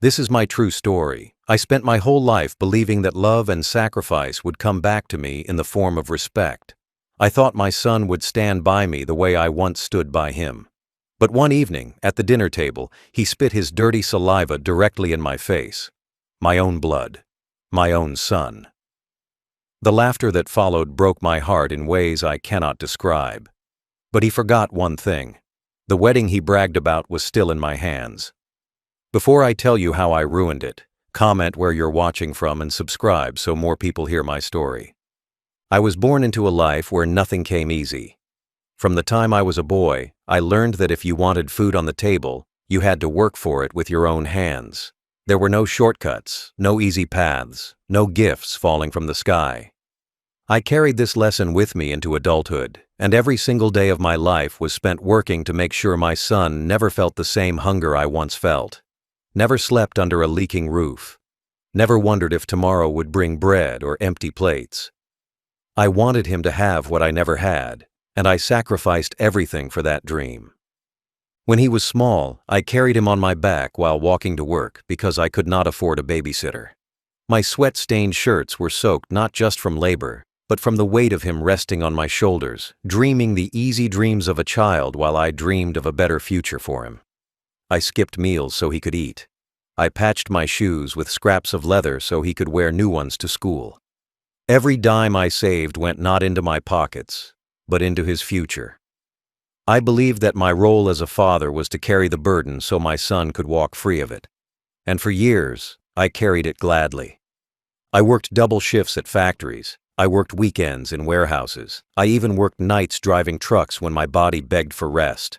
This is my true story. I spent my whole life believing that love and sacrifice would come back to me in the form of respect. I thought my son would stand by me the way I once stood by him. But one evening, at the dinner table, he spit his dirty saliva directly in my face. My own blood. My own son. The laughter that followed broke my heart in ways I cannot describe. But he forgot one thing. The wedding he bragged about was still in my hands. Before I tell you how I ruined it, comment where you're watching from and subscribe so more people hear my story. I was born into a life where nothing came easy. From the time I was a boy, I learned that if you wanted food on the table, you had to work for it with your own hands. There were no shortcuts, no easy paths, no gifts falling from the sky. I carried this lesson with me into adulthood, and every single day of my life was spent working to make sure my son never felt the same hunger I once felt. Never slept under a leaking roof. Never wondered if tomorrow would bring bread or empty plates. I wanted him to have what I never had, and I sacrificed everything for that dream. When he was small, I carried him on my back while walking to work because I could not afford a babysitter. My sweat-stained shirts were soaked not just from labor, but from the weight of him resting on my shoulders, dreaming the easy dreams of a child while I dreamed of a better future for him. I skipped meals so he could eat. I patched my shoes with scraps of leather so he could wear new ones to school. Every dime I saved went not into my pockets, but into his future. I believed that my role as a father was to carry the burden so my son could walk free of it. And for years, I carried it gladly. I worked double shifts at factories. I worked weekends in warehouses. I even worked nights driving trucks when my body begged for rest.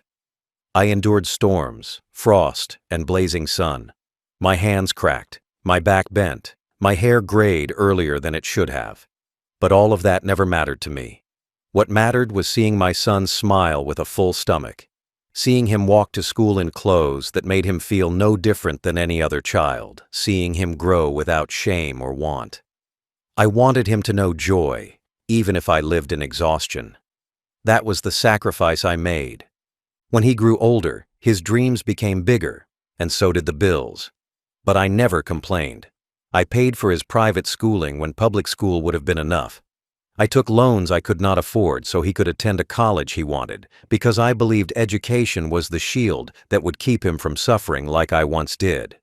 I endured storms, frost, and blazing sun. My hands cracked, my back bent, my hair grayed earlier than it should have. But all of that never mattered to me. What mattered was seeing my son smile with a full stomach, seeing him walk to school in clothes that made him feel no different than any other child, seeing him grow without shame or want. I wanted him to know joy, even if I lived in exhaustion. That was the sacrifice I made. When he grew older, his dreams became bigger, and so did the bills. But I never complained. I paid for his private schooling when public school would have been enough. I took loans I could not afford so he could attend a college he wanted, because I believed education was the shield that would keep him from suffering like I once did.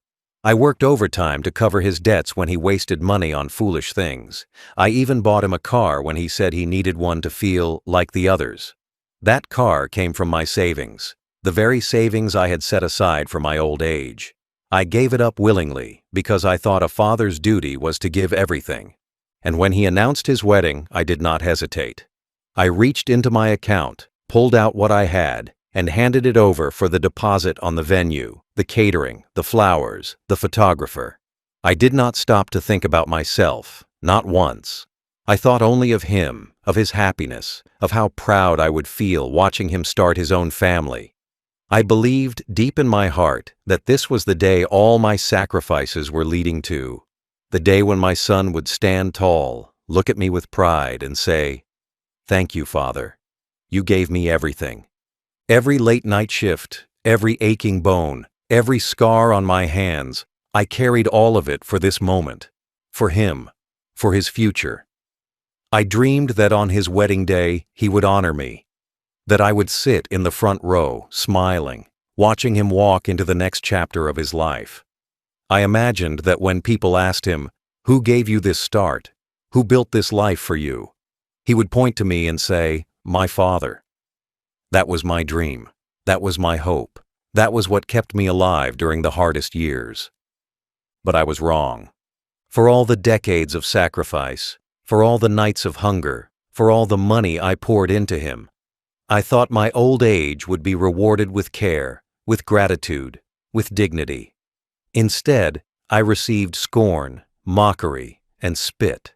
I worked overtime to cover his debts when he wasted money on foolish things. I even bought him a car when he said he needed one to feel like the others. That car came from my savings, the very savings I had set aside for my old age. I gave it up willingly because I thought a father's duty was to give everything. And when he announced his wedding, I did not hesitate. I reached into my account, pulled out what I had, and handed it over for the deposit on the venue, the catering, the flowers, the photographer. I did not stop to think about myself, not once. I thought only of him, of his happiness, of how proud I would feel watching him start his own family. I believed deep in my heart that this was the day all my sacrifices were leading to. The day when my son would stand tall, look at me with pride, and say, "Thank you, Father. You gave me everything." Every late-night shift, every aching bone, every scar on my hands, I carried all of it for this moment, for him, for his future. I dreamed that on his wedding day, he would honor me, that I would sit in the front row, smiling, watching him walk into the next chapter of his life. I imagined that when people asked him, "Who gave you this start? Who built this life for you?" he would point to me and say, "My father." That was my dream. That was my hope. That was what kept me alive during the hardest years. But I was wrong. For all the decades of sacrifice, for all the nights of hunger, for all the money I poured into him, I thought my old age would be rewarded with care, with gratitude, with dignity. Instead, I received scorn, mockery, and spit.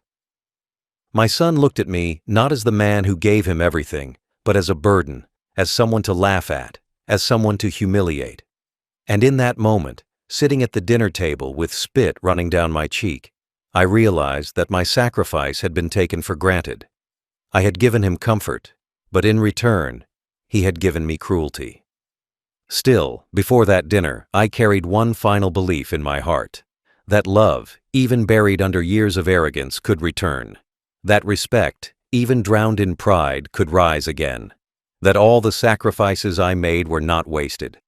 My son looked at me not as the man who gave him everything, but as a burden, as someone to laugh at, as someone to humiliate. And in that moment, sitting at the dinner table with spit running down my cheek, I realized that my sacrifice had been taken for granted. I had given him comfort, but in return, he had given me cruelty. Still, before that dinner, I carried one final belief in my heart. That love, even buried under years of arrogance, could return. That respect, even drowned in pride, could rise again. That all the sacrifices I made were not wasted.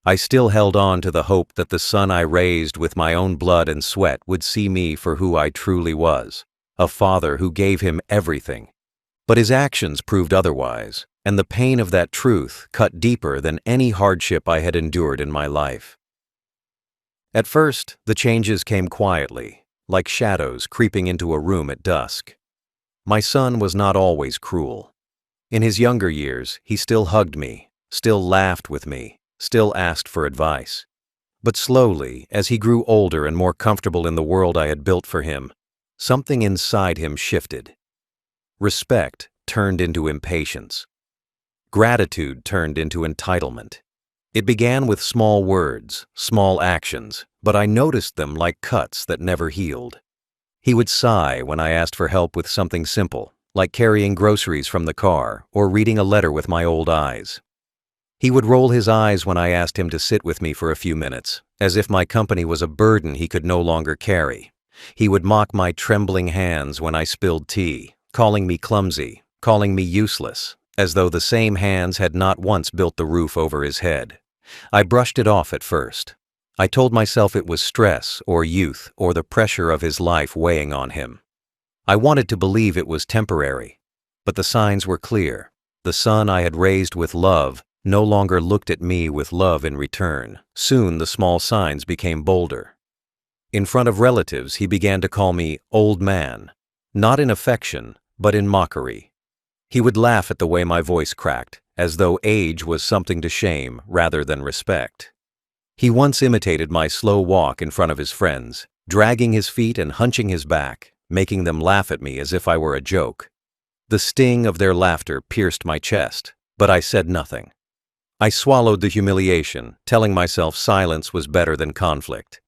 I still held on to the hope that the son I raised with my own blood and sweat would see me for who I truly was, a father who gave him everything. But his actions proved otherwise, and the pain of that truth cut deeper than any hardship I had endured in my life. At first, the changes came quietly, like shadows creeping into a room at dusk. My son was not always cruel. In his younger years, he still hugged me, still laughed with me, still asked for advice. But slowly, as he grew older and more comfortable in the world I had built for him, something inside him shifted. Respect turned into impatience. Gratitude turned into entitlement. It began with small words, small actions, but I noticed them like cuts that never healed. He would sigh when I asked for help with something simple, like carrying groceries from the car or reading a letter with my old eyes. He would roll his eyes when I asked him to sit with me for a few minutes, as if my company was a burden he could no longer carry. He would mock my trembling hands when I spilled tea, calling me clumsy, calling me useless, as though the same hands had not once built the roof over his head. I brushed it off at first. I told myself it was stress or youth or the pressure of his life weighing on him. I wanted to believe it was temporary, but the signs were clear. The son I had raised with love no longer looked at me with love in return. Soon the small signs became bolder. In front of relatives, he began to call me old man, not in affection, but in mockery. He would laugh at the way my voice cracked, as though age was something to shame rather than respect. He once imitated my slow walk in front of his friends, dragging his feet and hunching his back, making them laugh at me as if I were a joke. The sting of their laughter pierced my chest, but I said nothing. I swallowed the humiliation, telling myself silence was better than conflict.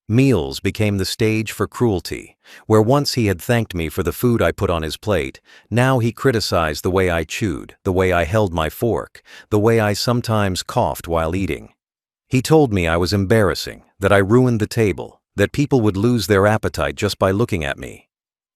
Meals became the stage for cruelty, where once he had thanked me for the food I put on his plate, now he criticized the way I chewed, the way I held my fork, the way I sometimes coughed while eating. He told me I was embarrassing, that I ruined the table, that people would lose their appetite just by looking at me.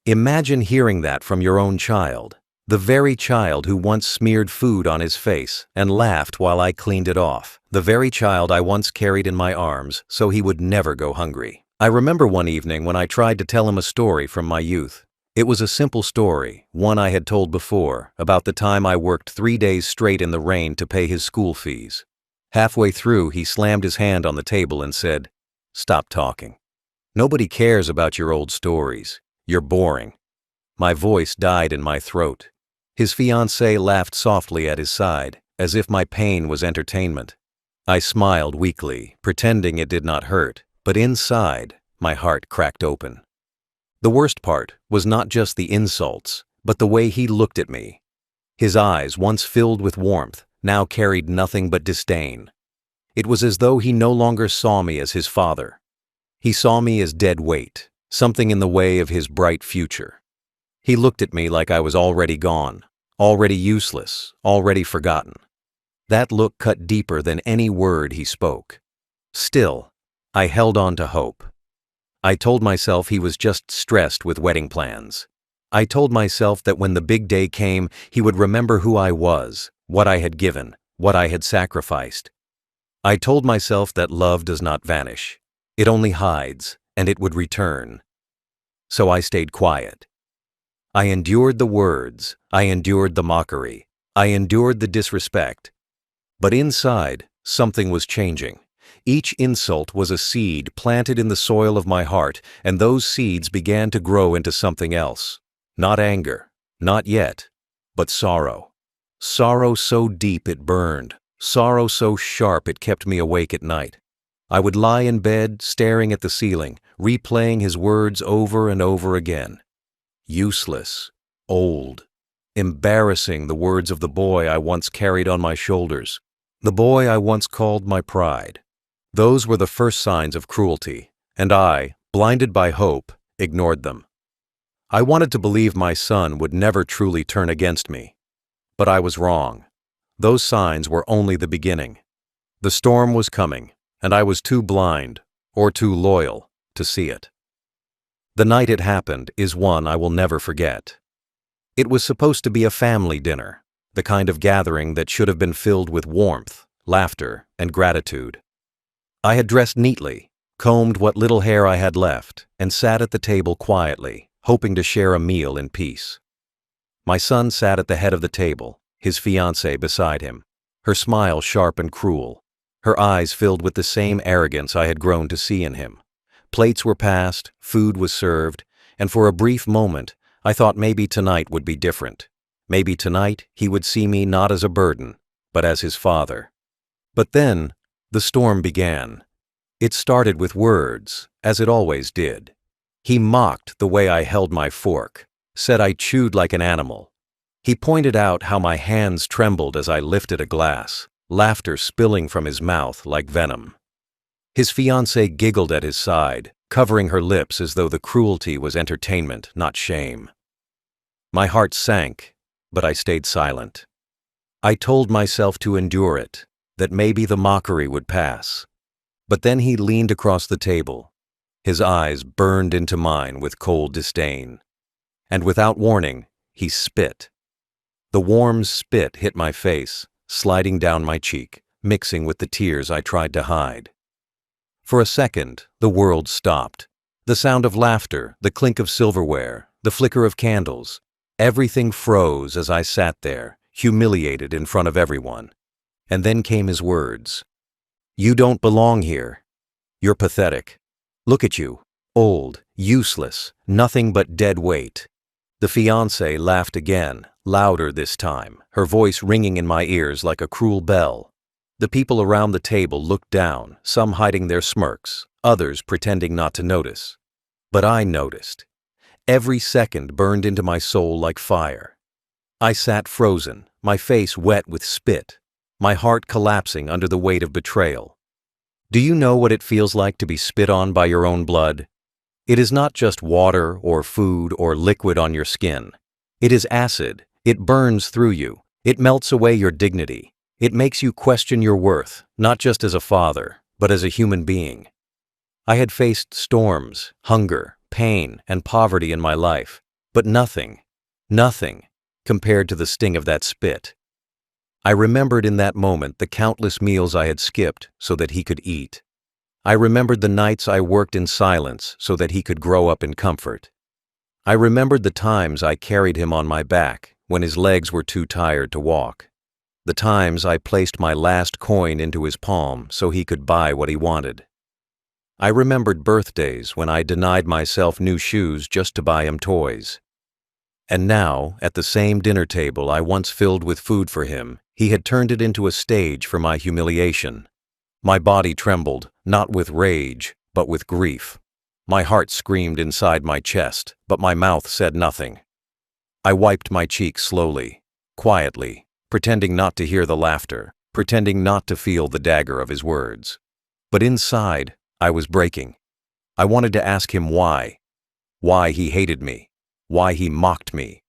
Imagine hearing that from your own child, the very child who once smeared food on his face and laughed while I cleaned it off, the very child I once carried in my arms so he would never go hungry. I remember one evening when I tried to tell him a story from my youth. It was a simple story, one I had told before, about the time I worked 3 days straight in the rain to pay his school fees. Halfway through, he slammed his hand on the table and said, "Stop talking. Nobody cares about your old stories. You're boring." My voice died in my throat. His fiancée laughed softly at his side, as if my pain was entertainment. I smiled weakly, pretending it did not hurt, but inside, my heart cracked open. The worst part was not just the insults, but the way he looked at me. His eyes, once filled with warmth, now carried nothing but disdain. It was as though he no longer saw me as his father. He saw me as dead weight, something in the way of his bright future. He looked at me like I was already gone, already useless, already forgotten. That look cut deeper than any word he spoke. Still, I held on to hope. I told myself he was just stressed with wedding plans. I told myself that when the big day came, he would remember who I was, what I had given, what I had sacrificed. I told myself that love does not vanish. It only hides, and it would return. So I stayed quiet. I endured the words, I endured the mockery, I endured the disrespect. But inside, something was changing. Each insult was a seed planted in the soil of my heart, and those seeds began to grow into something else. Not anger, not yet, but sorrow. Sorrow so deep it burned, sorrow so sharp it kept me awake at night. I would lie in bed, staring at the ceiling, replaying his words over and over again. Useless, old, embarrassing, the words of the boy I once carried on my shoulders, the boy I once called my pride. Those were the first signs of cruelty, and I, blinded by hope, ignored them. I wanted to believe my son would never truly turn against me. But I was wrong. Those signs were only the beginning. The storm was coming, and I was too blind, or too loyal, to see it. The night it happened is one I will never forget. It was supposed to be a family dinner, the kind of gathering that should have been filled with warmth, laughter, and gratitude. I had dressed neatly, combed what little hair I had left, and sat at the table quietly, hoping to share a meal in peace. My son sat at the head of the table, his fiancée beside him, her smile sharp and cruel, her eyes filled with the same arrogance I had grown to see in him. Plates were passed, food was served, and for a brief moment, I thought maybe tonight would be different. Maybe tonight he would see me not as a burden, but as his father. But then, the storm began. It started with words, as it always did. He mocked the way I held my fork, said I chewed like an animal. He pointed out how my hands trembled as I lifted a glass, laughter spilling from his mouth like venom. His fiancée giggled at his side, covering her lips as though the cruelty was entertainment, not shame. My heart sank, but I stayed silent. I told myself to endure it, that maybe the mockery would pass. But then he leaned across the table. His eyes burned into mine with cold disdain. And without warning, he spit. The warm spit hit my face, sliding down my cheek, mixing with the tears I tried to hide. For a second, the world stopped. The sound of laughter, the clink of silverware, the flicker of candles, everything froze as I sat there, humiliated in front of everyone. And then came his words. "You don't belong here. You're pathetic. Look at you, old, useless, nothing but dead weight." The fiancée laughed again, louder this time, her voice ringing in my ears like a cruel bell. The people around the table looked down, some hiding their smirks, others pretending not to notice. But I noticed. Every second burned into my soul like fire. I sat frozen, my face wet with spit, my heart collapsing under the weight of betrayal. Do you know what it feels like to be spit on by your own blood? It is not just water or food or liquid on your skin. It is acid. It burns through you. It melts away your dignity. It makes you question your worth, not just as a father, but as a human being. I had faced storms, hunger, pain, and poverty in my life, but nothing compared to the sting of that spit. I remembered in that moment the countless meals I had skipped so that he could eat. I remembered the nights I worked in silence so that he could grow up in comfort. I remembered the times I carried him on my back when his legs were too tired to walk. The times I placed my last coin into his palm so he could buy what he wanted. I remembered birthdays when I denied myself new shoes just to buy him toys. And now, at the same dinner table I once filled with food for him, he had turned it into a stage for my humiliation. My body trembled, not with rage, but with grief. My heart screamed inside my chest, but my mouth said nothing. I wiped my cheek slowly, quietly, pretending not to hear the laughter, pretending not to feel the dagger of his words. But inside, I was breaking. I wanted to ask him why. Why he hated me. Why he mocked me.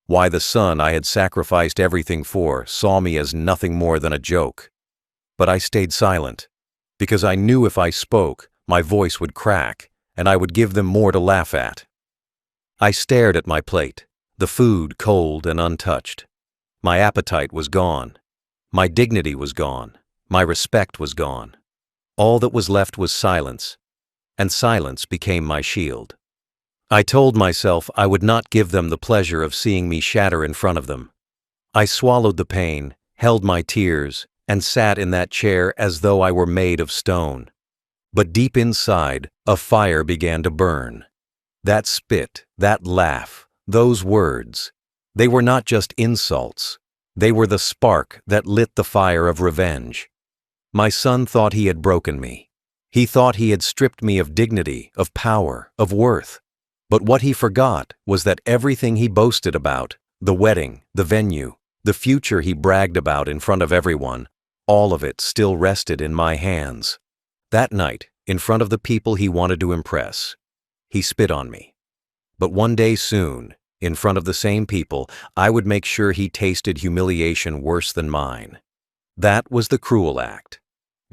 Why the son I had sacrificed everything for saw me as nothing more than a joke. But I stayed silent, because I knew if I spoke, my voice would crack, and I would give them more to laugh at. I stared at my plate, the food cold and untouched. My appetite was gone. My dignity was gone. My respect was gone. All that was left was silence, and silence became my shield. I told myself I would not give them the pleasure of seeing me shatter in front of them. I swallowed the pain, held my tears, and sat in that chair as though I were made of stone. But deep inside, a fire began to burn. That spit, that laugh, those words, they were not just insults. They were the spark that lit the fire of revenge. My son thought he had broken me. He thought he had stripped me of dignity, of power, of worth. But what he forgot was that everything he boasted about, the wedding, the venue, the future he bragged about in front of everyone, all of it still rested in my hands. That night, in front of the people he wanted to impress, he spit on me. But one day soon, in front of the same people, I would make sure he tasted humiliation worse than mine. That was the cruel act.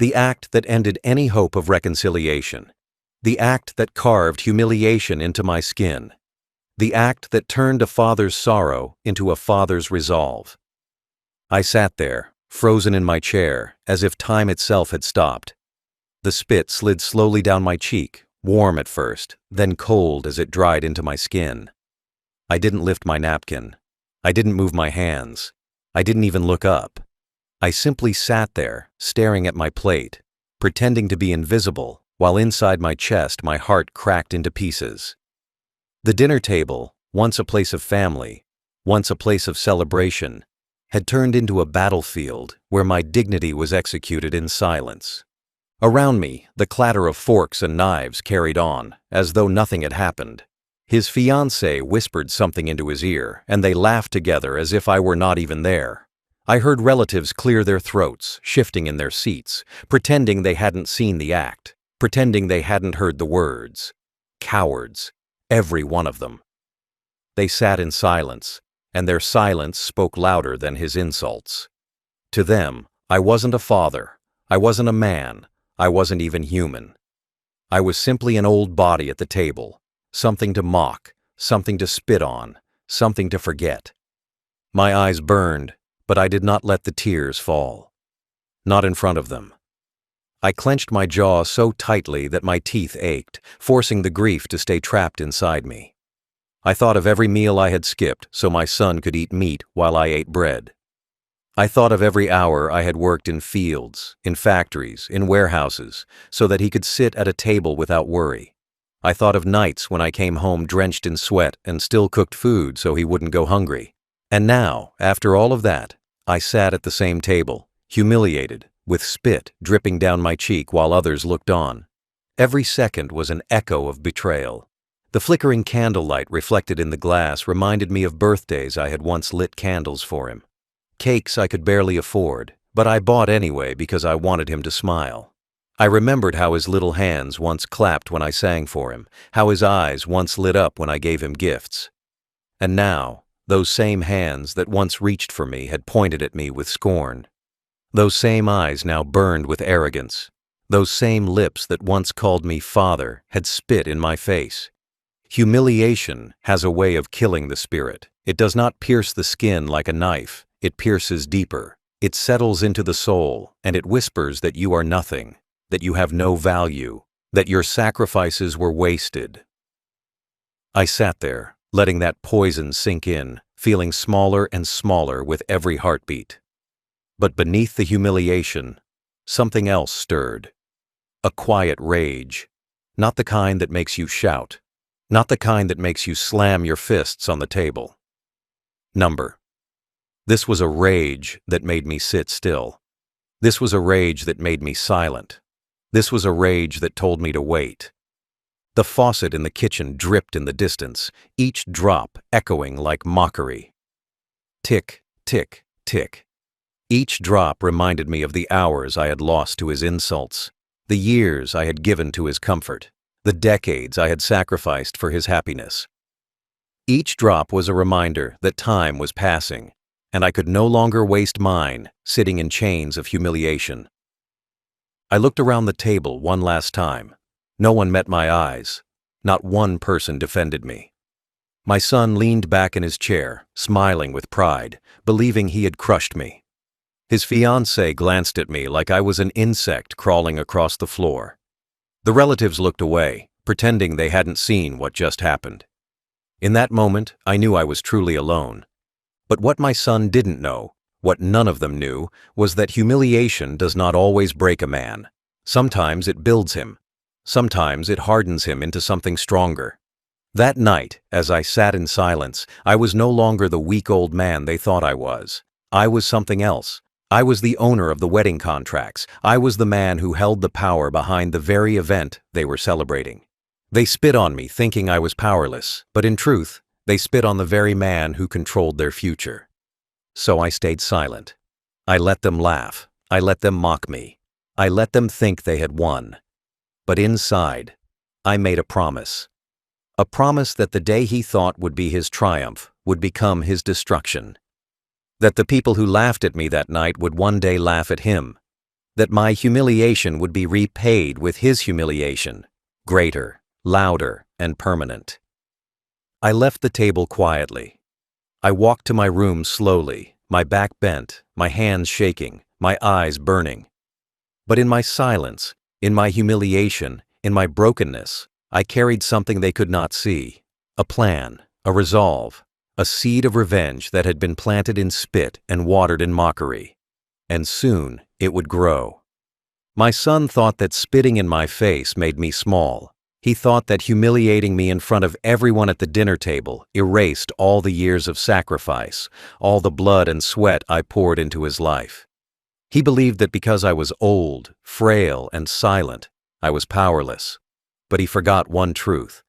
The act that ended any hope of reconciliation. The act that carved humiliation into my skin. The act that turned a father's sorrow into a father's resolve. I sat there, frozen in my chair, as if time itself had stopped. The spit slid slowly down my cheek, warm at first, then cold as it dried into my skin. I didn't lift my napkin. I didn't move my hands. I didn't even look up. I simply sat there, staring at my plate, pretending to be invisible, while inside my chest my heart cracked into pieces. The dinner table, once a place of family, once a place of celebration, had turned into a battlefield where my dignity was executed in silence. Around me, the clatter of forks and knives carried on, as though nothing had happened. His fiancée whispered something into his ear, and they laughed together as if I were not even there. I heard relatives clear their throats, shifting in their seats, pretending they hadn't seen the act, pretending they hadn't heard the words. Cowards, every one of them. They sat in silence, and their silence spoke louder than his insults. To them, I wasn't a father, I wasn't a man, I wasn't even human. I was simply an old body at the table, something to mock, something to spit on, something to forget. My eyes burned, but I did not let the tears fall. Not in front of them. I clenched my jaw so tightly that my teeth ached, forcing the grief to stay trapped inside me. I thought of every meal I had skipped so my son could eat meat while I ate bread. I thought of every hour I had worked in fields, in factories, in warehouses, so that he could sit at a table without worry. I thought of nights when I came home drenched in sweat and still cooked food so he wouldn't go hungry. And now, after all of that, I sat at the same table, humiliated, with spit dripping down my cheek while others looked on. Every second was an echo of betrayal. The flickering candlelight reflected in the glass reminded me of birthdays I had once lit candles for him. Cakes I could barely afford, but I bought anyway because I wanted him to smile. I remembered how his little hands once clapped when I sang for him, how his eyes once lit up when I gave him gifts. And now, those same hands that once reached for me had pointed at me with scorn. Those same eyes now burned with arrogance. Those same lips that once called me father had spit in my face. Humiliation has a way of killing the spirit. It does not pierce the skin like a knife. It pierces deeper. It settles into the soul, and it whispers that you are nothing, that you have no value, that your sacrifices were wasted. I sat there, letting that poison sink in, feeling smaller and smaller with every heartbeat. But beneath the humiliation, something else stirred. A quiet rage, not the kind that makes you shout, not the kind that makes you slam your fists on the table. This was a rage that made me sit still. This was a rage that made me silent. This was a rage that told me to wait. The faucet in the kitchen dripped in the distance, each drop echoing like mockery. Tick, tick, tick. Each drop reminded me of the hours I had lost to his insults, the years I had given to his comfort, the decades I had sacrificed for his happiness. Each drop was a reminder that time was passing, and I could no longer waste mine, sitting in chains of humiliation. I looked around the table one last time. No one met my eyes. Not one person defended me. My son leaned back in his chair, smiling with pride, believing he had crushed me. His fiancée glanced at me like I was an insect crawling across the floor. The relatives looked away, pretending they hadn't seen what just happened. In that moment, I knew I was truly alone. But what my son didn't know, what none of them knew, was that humiliation does not always break a man. Sometimes it builds him. Sometimes it hardens him into something stronger. That night, as I sat in silence, I was no longer the weak old man they thought I was. I was something else. I was the owner of the wedding contracts. I was the man who held the power behind the very event they were celebrating. They spit on me thinking I was powerless, but in truth, they spit on the very man who controlled their future. So I stayed silent. I let them laugh. I let them mock me. I let them think they had won. But inside, I made a promise. A promise that the day he thought would be his triumph would become his destruction. That the people who laughed at me that night would one day laugh at him. that my humiliation would be repaid with his humiliation, greater, louder, and permanent. I left the table quietly. I walked to my room slowly, my back bent, my hands shaking, my eyes burning. But in my silence, in my humiliation, in my brokenness, I carried something they could not see: a plan, a resolve, a seed of revenge that had been planted in spit and watered in mockery. And soon it would grow. My son thought that spitting in my face made me small. He thought that humiliating me in front of everyone at the dinner table erased all the years of sacrifice, all the blood and sweat I poured into his life. He believed that because I was old, frail, and silent, I was powerless. But he forgot one truth.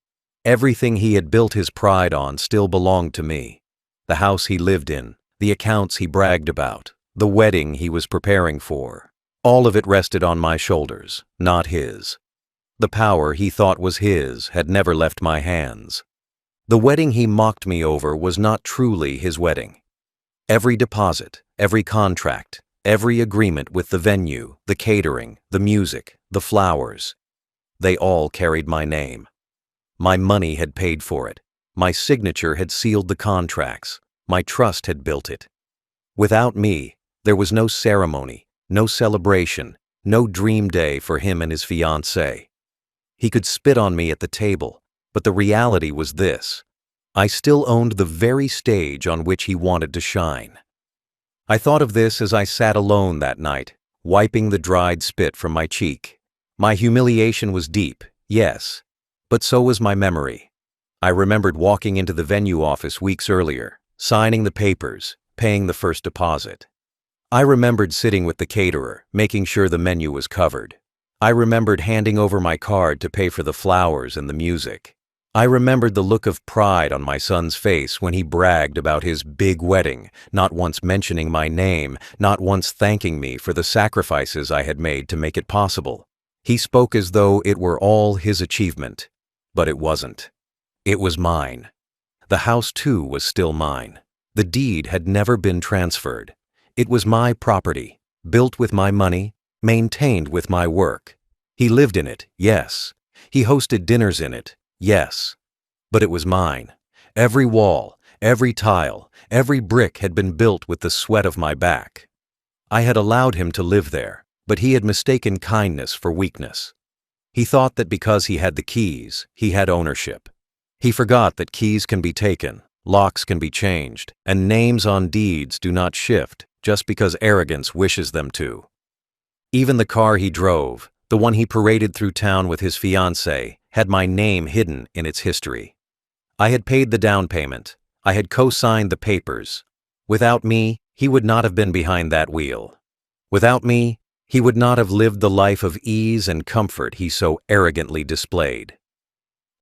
Everything he had built his pride on still belonged to me. The house he lived in, the accounts he bragged about, the wedding he was preparing for. All of it rested on my shoulders, not his. The power he thought was his had never left my hands. The wedding he mocked me over was not truly his wedding. Every deposit, every contract, every agreement with the venue, the catering, the music, the flowers, they all carried my name. My money had paid for it. My signature had sealed the contracts. My trust had built it. Without me, there was no ceremony, no celebration, no dream day for him and his fiancée. He could spit on me at the table, but the reality was this: I still owned the very stage on which he wanted to shine. I thought of this as I sat alone that night, wiping the dried spit from my cheek. My humiliation was deep, yes, but so was my memory. I remembered walking into the venue office weeks earlier, signing the papers, paying the first deposit. I remembered sitting with the caterer, making sure the menu was covered. I remembered handing over my card to pay for the flowers and the music. I remembered the look of pride on my son's face when he bragged about his big wedding, not once mentioning my name, not once thanking me for the sacrifices I had made to make it possible. He spoke as though it were all his achievement, but it wasn't. It was mine. The house, too, was still mine. The deed had never been transferred. It was my property, built with my money, maintained with my work. He lived in it, yes. He hosted dinners in it, yes. But it was mine. Every wall, every tile, every brick had been built with the sweat of my back. I had allowed him to live there, but he had mistaken kindness for weakness. He thought that because he had the keys, he had ownership. He forgot that keys can be taken, locks can be changed, and names on deeds do not shift just because arrogance wishes them to. Even the car he drove, the one he paraded through town with his fiancée, had my name hidden in its history. I had paid the down payment. I had co-signed the papers. Without me, he would not have been behind that wheel. Without me, he would not have lived the life of ease and comfort he so arrogantly displayed.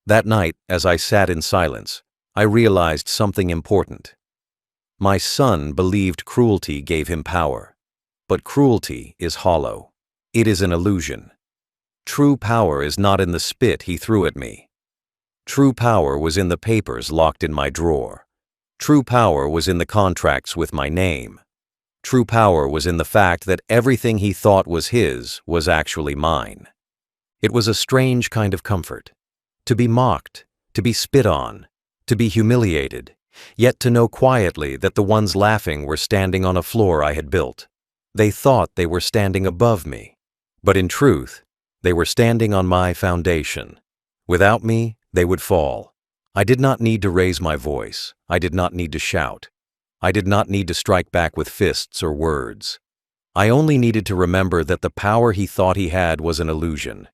That night, as I sat in silence, I realized something important. My son believed cruelty gave him power, but cruelty is hollow. It is an illusion. True power is not in the spit he threw at me. True power was in the papers locked in my drawer. True power was in the contracts with my name. True power was in the fact that everything he thought was his was actually mine. It was a strange kind of comfort. To be mocked, to be spit on, to be humiliated, yet to know quietly that the ones laughing were standing on a floor I had built. They thought they were standing above me, but in truth, they were standing on my foundation. Without me, they would fall. I did not need to raise my voice. I did not need to shout. I did not need to strike back with fists or words. I only needed to remember that the power he thought he had was an illusion.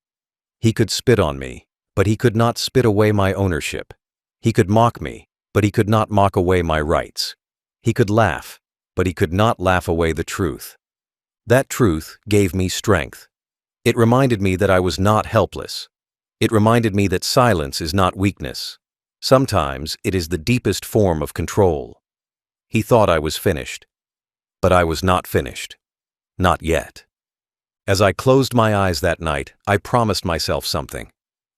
He could spit on me, but he could not spit away my ownership. He could mock me, but he could not mock away my rights. He could laugh, but he could not laugh away the truth. That truth gave me strength. It reminded me that I was not helpless. It reminded me that silence is not weakness. Sometimes it is the deepest form of control. He thought I was finished, but I was not finished. Not yet. As I closed my eyes that night, I promised myself something.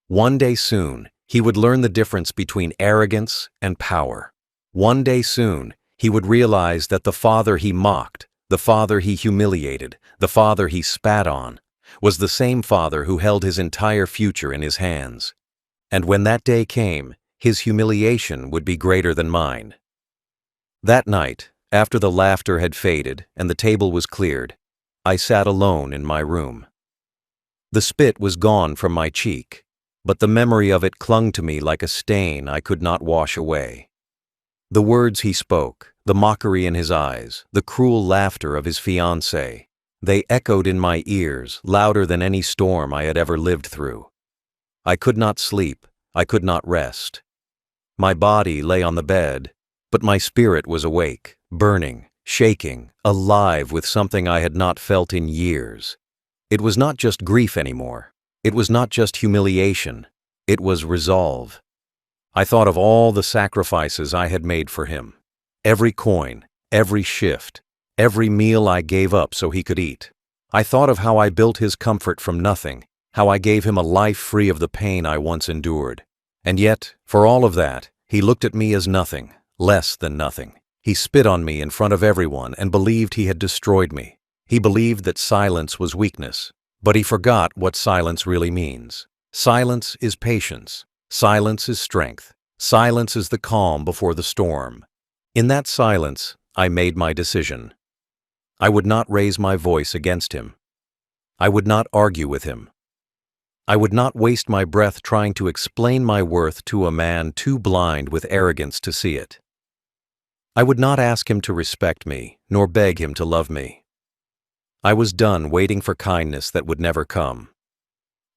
One day soon, he would learn the difference between arrogance and power. One day soon, he would realize that the father he mocked the father he humiliated, the father he spat on, was the same father who held his entire future in his hands. And when that day came, his humiliation would be greater than mine. That night, after the laughter had faded and the table was cleared, I sat alone in my room. The spit was gone from my cheek, but the memory of it clung to me like a stain I could not wash away. The words he spoke, the mockery in his eyes, the cruel laughter of his fiancée, they echoed in my ears louder than any storm I had ever lived through. I could not sleep, I could not rest. My body lay on the bed, but my spirit was awake, burning, shaking, alive with something I had not felt in years. It was not just grief anymore. It was not just humiliation. It was resolve. I thought of all the sacrifices I had made for him. Every coin, every shift, every meal I gave up so he could eat. I thought of how I built his comfort from nothing, how I gave him a life free of the pain I once endured. And yet, for all of that, he looked at me as nothing, less than nothing. He spit on me in front of everyone and believed he had destroyed me. He believed that silence was weakness, but he forgot what silence really means. Silence is patience. Silence is strength. Silence is the calm before the storm. In that silence, I made my decision. I would not raise my voice against him. I would not argue with him. I would not waste my breath trying to explain my worth to a man too blind with arrogance to see it. I would not ask him to respect me, nor beg him to love me. I was done waiting for kindness that would never come.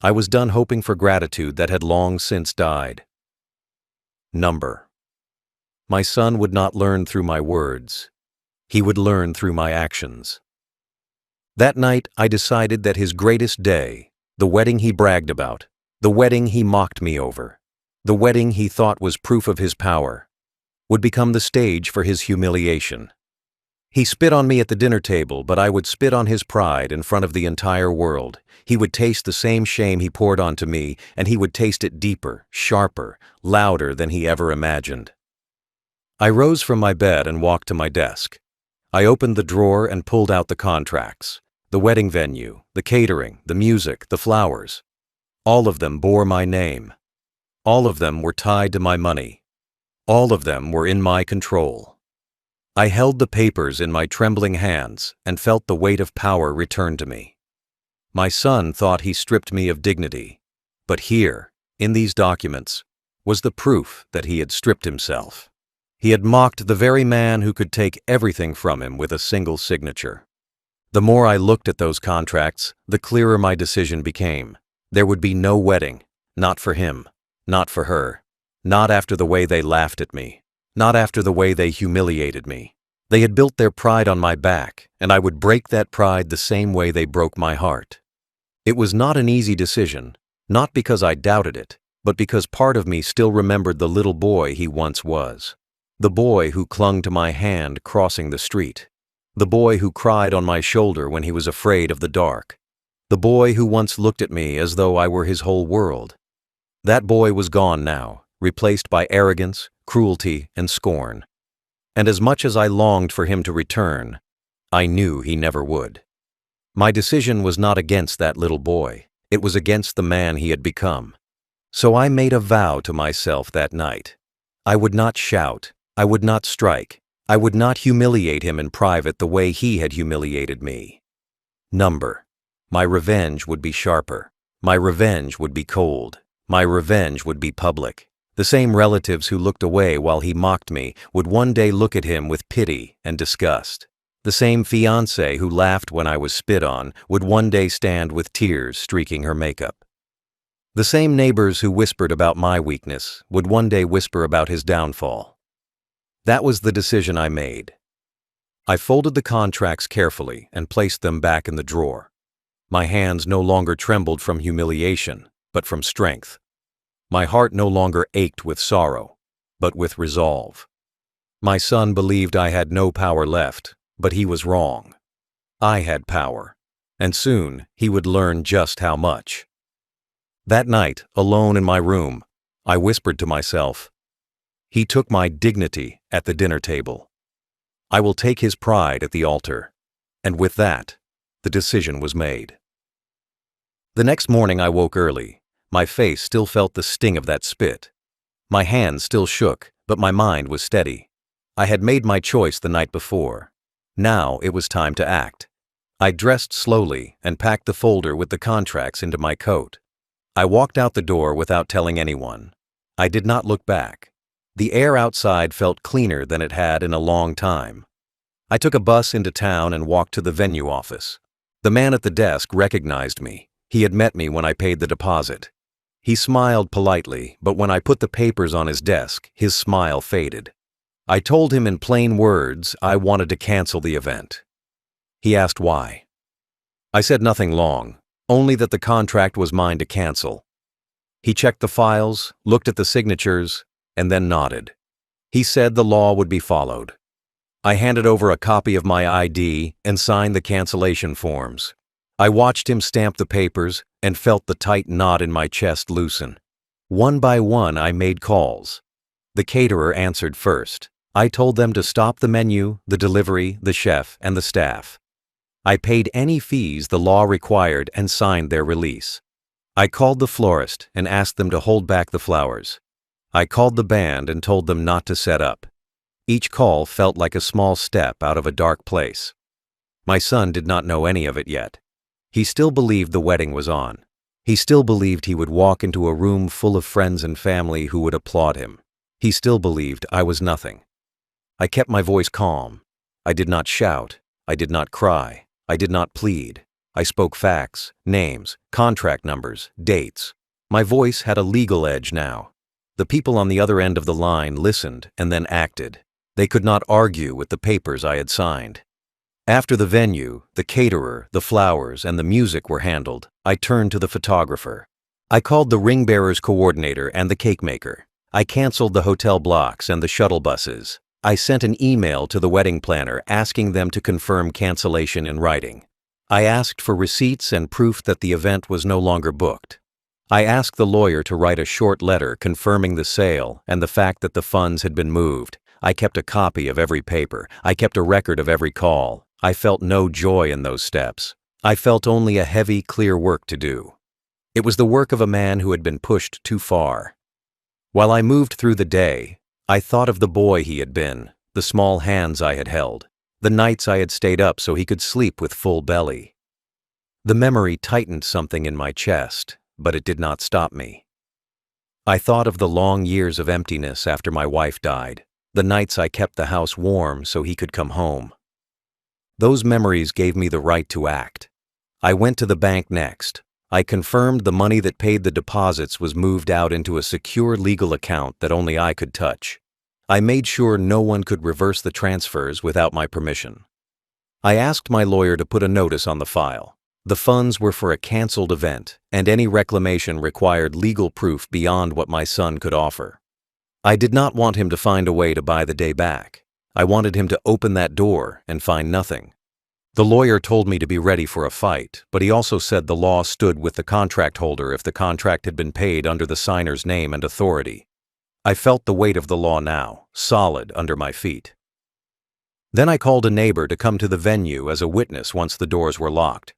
I was done hoping for gratitude that had long since died. Number. My son would not learn through my words. He would learn through my actions. That night I decided that his greatest day, the wedding he bragged about, the wedding he mocked me over, the wedding he thought was proof of his power, would become the stage for his humiliation. He spit on me at the dinner table, but I would spit on his pride in front of the entire world. He would taste the same shame he poured onto me, and he would taste it deeper, sharper, louder than he ever imagined. I rose from my bed and walked to my desk. I opened the drawer and pulled out the contracts, the wedding venue, the catering, the music, the flowers. All of them bore my name. All of them were tied to my money. All of them were in my control. I held the papers in my trembling hands and felt the weight of power return to me. My son thought he stripped me of dignity, but here, in these documents, was the proof that he had stripped himself. He had mocked the very man who could take everything from him with a single signature. The more I looked at those contracts, the clearer my decision became. There would be no wedding, not for him, not for her, not after the way they laughed at me. Not after the way they humiliated me. They had built their pride on my back, and I would break that pride the same way they broke my heart. It was not an easy decision, not because I doubted it, but because part of me still remembered the little boy he once was. The boy who clung to my hand crossing the street. The boy who cried on my shoulder when he was afraid of the dark. The boy who once looked at me as though I were his whole world. That boy was gone now, replaced by arrogance, cruelty, and scorn. And as much as I longed for him to return, I knew he never would. My decision was not against that little boy. It was against the man he had become. So I made a vow to myself that night. I would not shout. I would not strike. I would not humiliate him in private the way he had humiliated me. Number. My revenge would be sharper. My revenge would be cold. My revenge would be public. The same relatives who looked away while he mocked me would one day look at him with pity and disgust. The same fiancée who laughed when I was spit on would one day stand with tears streaking her makeup. The same neighbors who whispered about my weakness would one day whisper about his downfall. That was the decision I made. I folded the contracts carefully and placed them back in the drawer. My hands no longer trembled from humiliation, but from strength. My heart no longer ached with sorrow, but with resolve. My son believed I had no power left, but he was wrong. I had power, and soon he would learn just how much. That night, alone in my room, I whispered to myself, "He took my dignity at the dinner table. I will take his pride at the altar. And with that, the decision was made. The next morning I woke early. My face still felt the sting of that spit. My hands still shook, but my mind was steady. I had made my choice the night before. Now it was time to act. I dressed slowly and packed the folder with the contracts into my coat. I walked out the door without telling anyone. I did not look back. The air outside felt cleaner than it had in a long time. I took a bus into town and walked to the venue office. The man at the desk recognized me. He had met me when I paid the deposit. He smiled politely, but when I put the papers on his desk, his smile faded. I told him in plain words I wanted to cancel the event. He asked why. I said nothing long, only that the contract was mine to cancel. He checked the files, looked at the signatures, and then nodded. He said the law would be followed. I handed over a copy of my ID and signed the cancellation forms. I watched him stamp the papers and felt the tight knot in my chest loosen. One by one, I made calls. The caterer answered first. I told them to stop the menu, the delivery, the chef, and the staff. I paid any fees the law required and signed their release. I called the florist and asked them to hold back the flowers. I called the band and told them not to set up. Each call felt like a small step out of a dark place. My son did not know any of it yet. He still believed the wedding was on. He still believed he would walk into a room full of friends and family who would applaud him. He still believed I was nothing. I kept my voice calm. I did not shout. I did not cry. I did not plead. I spoke facts, names, contract numbers, dates. My voice had a legal edge now. The people on the other end of the line listened and then acted. They could not argue with the papers I had signed. After the venue, the caterer, the flowers, and the music were handled, I turned to the photographer. I called the ring bearer's coordinator and the cake maker. I canceled the hotel blocks and the shuttle buses. I sent an email to the wedding planner asking them to confirm cancellation in writing. I asked for receipts and proof that the event was no longer booked. I asked the lawyer to write a short letter confirming the sale and the fact that the funds had been moved. I kept a copy of every paper. I kept a record of every call. I felt no joy in those steps. I felt only a heavy, clear work to do. It was the work of a man who had been pushed too far. While I moved through the day, I thought of the boy he had been, the small hands I had held, the nights I had stayed up so he could sleep with full belly. The memory tightened something in my chest, but it did not stop me. I thought of the long years of emptiness after my wife died, the nights I kept the house warm so he could come home. Those memories gave me the right to act. I went to the bank next. I confirmed the money that paid the deposits was moved out into a secure legal account that only I could touch. I made sure no one could reverse the transfers without my permission. I asked my lawyer to put a notice on the file. The funds were for a canceled event, and any reclamation required legal proof beyond what my son could offer. I did not want him to find a way to buy the day back. I wanted him to open that door and find nothing. The lawyer told me to be ready for a fight, but he also said the law stood with the contract holder if the contract had been paid under the signer's name and authority. I felt the weight of the law now, solid under my feet. Then I called a neighbor to come to the venue as a witness once the doors were locked.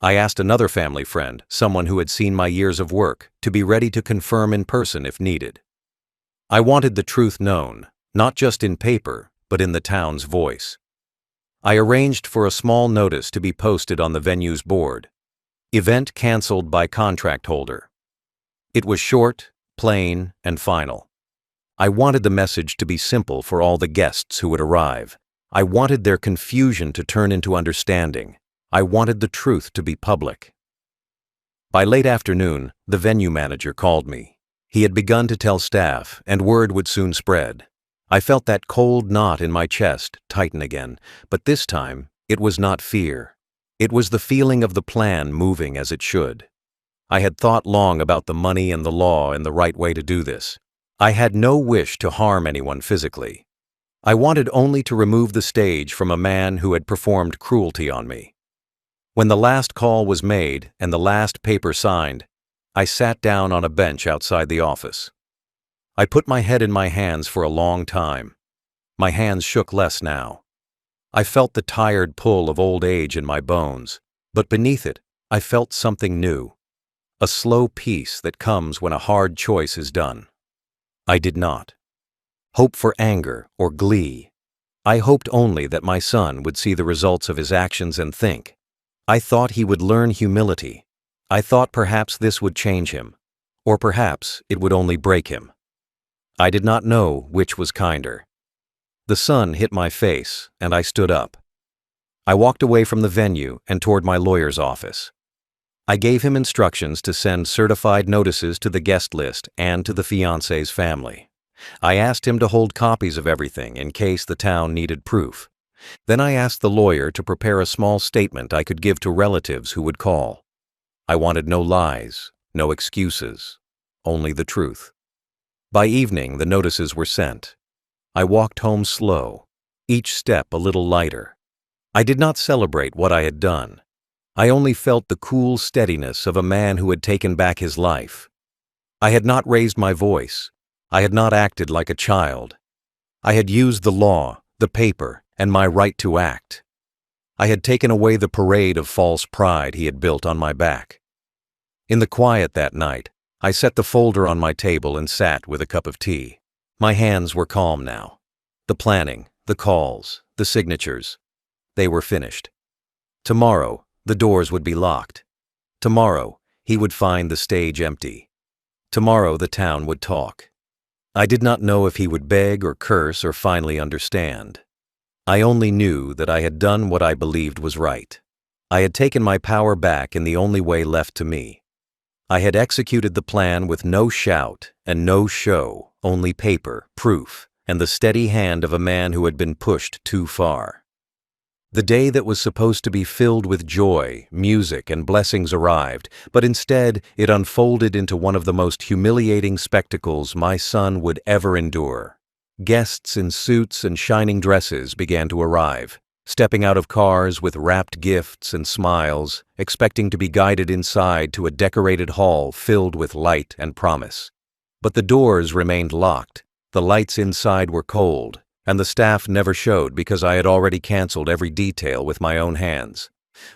I asked another family friend, someone who had seen my years of work, to be ready to confirm in person if needed. I wanted the truth known, not just in paper, but in the town's voice. I arranged for a small notice to be posted on the venue's board. Event canceled by contract holder. It was short, plain, and final. I wanted the message to be simple for all the guests who would arrive. I wanted their confusion to turn into understanding. I wanted the truth to be public. By late afternoon, the venue manager called me. He had begun to tell staff, and word would soon spread. I felt that cold knot in my chest tighten again, but this time it was not fear. It was the feeling of the plan moving as it should. I had thought long about the money and the law and the right way to do this. I had no wish to harm anyone physically. I wanted only to remove the stage from a man who had performed cruelty on me. When the last call was made and the last paper signed, I sat down on a bench outside the office. I put my head in my hands for a long time. My hands shook less now. I felt the tired pull of old age in my bones, but beneath it, I felt something new. A slow peace that comes when a hard choice is done. I did not hope for anger or glee. I hoped only that my son would see the results of his actions and think. I thought he would learn humility. I thought perhaps this would change him, or perhaps it would only break him. I did not know which was kinder. The sun hit my face, and I stood up. I walked away from the venue and toward my lawyer's office. I gave him instructions to send certified notices to the guest list and to the fiancé's family. I asked him to hold copies of everything in case the town needed proof. Then I asked the lawyer to prepare a small statement I could give to relatives who would call. I wanted no lies, no excuses, only the truth. By evening, the notices were sent. I walked home slow, each step a little lighter. I did not celebrate what I had done. I only felt the cool steadiness of a man who had taken back his life. I had not raised my voice. I had not acted like a child. I had used the law, the paper, and my right to act. I had taken away the parade of false pride he had built on my back. In the quiet that night, I set the folder on my table and sat with a cup of tea. My hands were calm now. The planning, the calls, the signatures, they were finished. Tomorrow, the doors would be locked. Tomorrow, he would find the stage empty. Tomorrow, the town would talk. I did not know if he would beg or curse or finally understand. I only knew that I had done what I believed was right. I had taken my power back in the only way left to me. I had executed the plan with no shout and no show, only paper, proof, and the steady hand of a man who had been pushed too far. The day that was supposed to be filled with joy, music, and blessings arrived, but instead it unfolded into one of the most humiliating spectacles my son would ever endure. Guests in suits and shining dresses began to arrive, stepping out of cars with wrapped gifts and smiles, expecting to be guided inside to a decorated hall filled with light and promise. But the doors remained locked, the lights inside were cold, and the staff never showed because I had already canceled every detail with my own hands.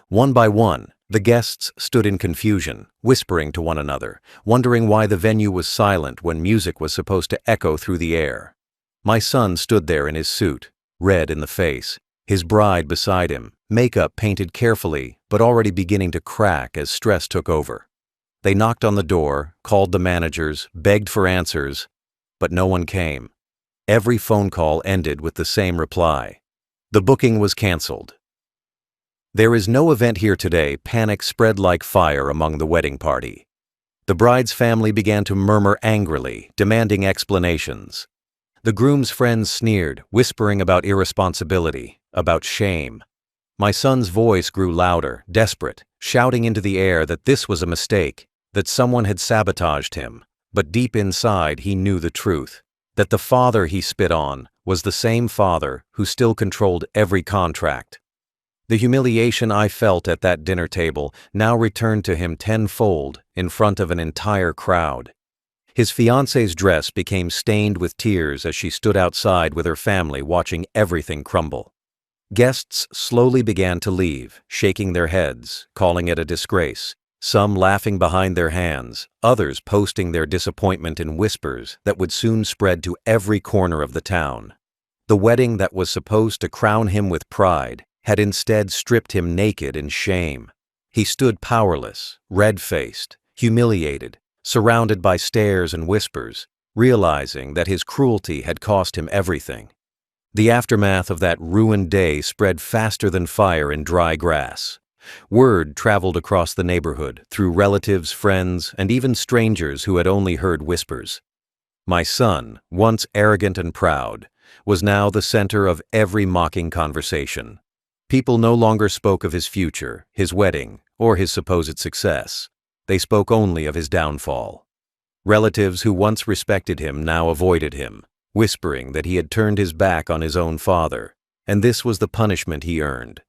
One by one, the guests stood in confusion, whispering to one another, wondering why the venue was silent when music was supposed to echo through the air. My son stood there in his suit, red in the face, his bride beside him, makeup painted carefully but already beginning to crack as stress took over. They knocked on the door, called the managers, begged for answers, but no one came. Every phone call ended with the same reply. The booking was canceled. There is no event here today. Panic spread like fire among the wedding party. The bride's family began to murmur angrily, demanding explanations. The groom's friends sneered, whispering about irresponsibility, about shame. My son's voice grew louder, desperate, shouting into the air that this was a mistake, that someone had sabotaged him. But deep inside he knew the truth. That the father he spit on was the same father who still controlled every contract. The humiliation I felt at that dinner table now returned to him tenfold in front of an entire crowd. His fiancée's dress became stained with tears as she stood outside with her family watching everything crumble. Guests slowly began to leave, shaking their heads, calling it a disgrace. Some laughing behind their hands, others posting their disappointment in whispers that would soon spread to every corner of the town. The wedding that was supposed to crown him with pride had instead stripped him naked in shame. He stood powerless, red-faced, humiliated, surrounded by stares and whispers, realizing that his cruelty had cost him everything. The aftermath of that ruined day spread faster than fire in dry grass. Word traveled across the neighborhood, through relatives, friends, and even strangers who had only heard whispers. My son, once arrogant and proud, was now the center of every mocking conversation. People no longer spoke of his future, his wedding, or his supposed success. They spoke only of his downfall. Relatives who once respected him now avoided him, whispering that he had turned his back on his own father, and this was the punishment he earned.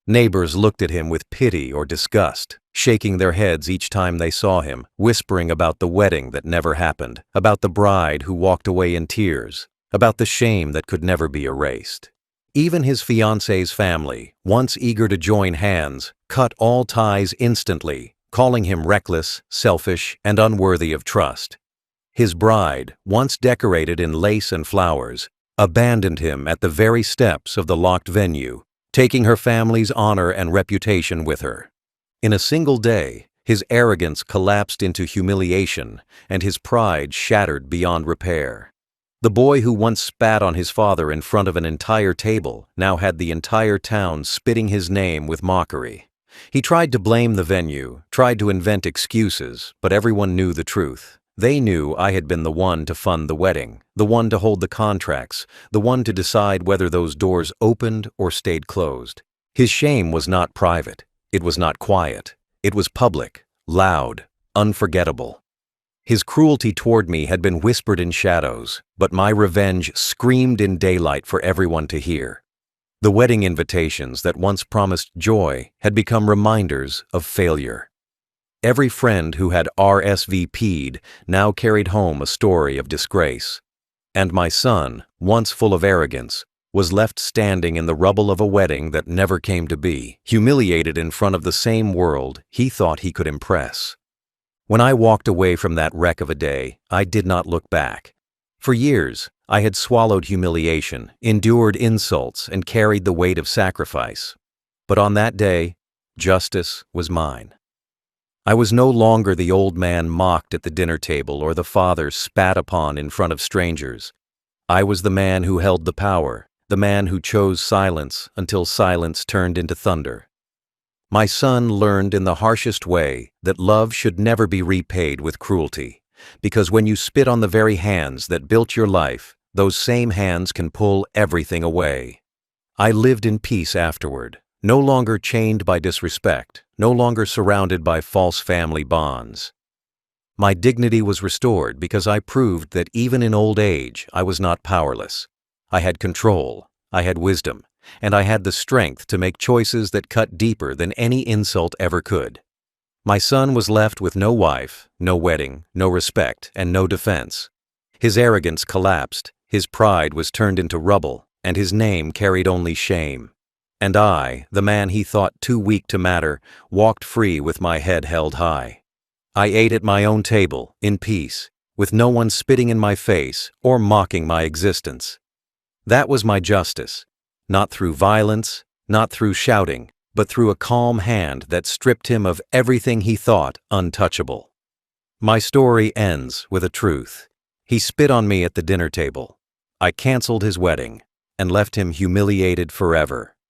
Neighbors looked at him with pity or disgust, shaking their heads each time they saw him, whispering about the wedding that never happened, about the bride who walked away in tears, about the shame that could never be erased. Even his fiancée's family, once eager to join hands, cut all ties instantly, calling him reckless, selfish, and unworthy of trust. His bride, once decorated in lace and flowers, abandoned him at the very steps of the locked venue, taking her family's honor and reputation with her. In a single day, his arrogance collapsed into humiliation, and his pride shattered beyond repair. The boy who once spat on his father in front of an entire table now had the entire town spitting his name with mockery. He tried to blame the venue, tried to invent excuses, but everyone knew the truth. They knew I had been the one to fund the wedding, the one to hold the contracts, the one to decide whether those doors opened or stayed closed. His shame was not private. It was not quiet. It was public, loud, unforgettable. His cruelty toward me had been whispered in shadows, but my revenge screamed in daylight for everyone to hear. The wedding invitations that once promised joy had become reminders of failure. Every friend who had RSVP'd now carried home a story of disgrace. And my son, once full of arrogance, was left standing in the rubble of a wedding that never came to be, humiliated in front of the same world he thought he could impress. When I walked away from that wreck of a day, I did not look back. For years, I had swallowed humiliation, endured insults, and carried the weight of sacrifice. But on that day, justice was mine. I was no longer the old man mocked at the dinner table or the father spat upon in front of strangers. I was the man who held the power, the man who chose silence until silence turned into thunder. My son learned in the harshest way that love should never be repaid with cruelty, because when you spit on the very hands that built your life, those same hands can pull everything away. I lived in peace afterward, no longer chained by disrespect, no longer surrounded by false family bonds. My dignity was restored because I proved that even in old age I was not powerless. I had control, I had wisdom, and I had the strength to make choices that cut deeper than any insult ever could. My son was left with no wife, no wedding, no respect, and no defense. His arrogance collapsed, his pride was turned into rubble, and his name carried only shame. And I, the man he thought too weak to matter, walked free with my head held high. I ate at my own table, in peace, with no one spitting in my face or mocking my existence. That was my justice, not through violence, not through shouting, but through a calm hand that stripped him of everything he thought untouchable. My story ends with a truth. He spit on me at the dinner table. I canceled his wedding and left him humiliated forever.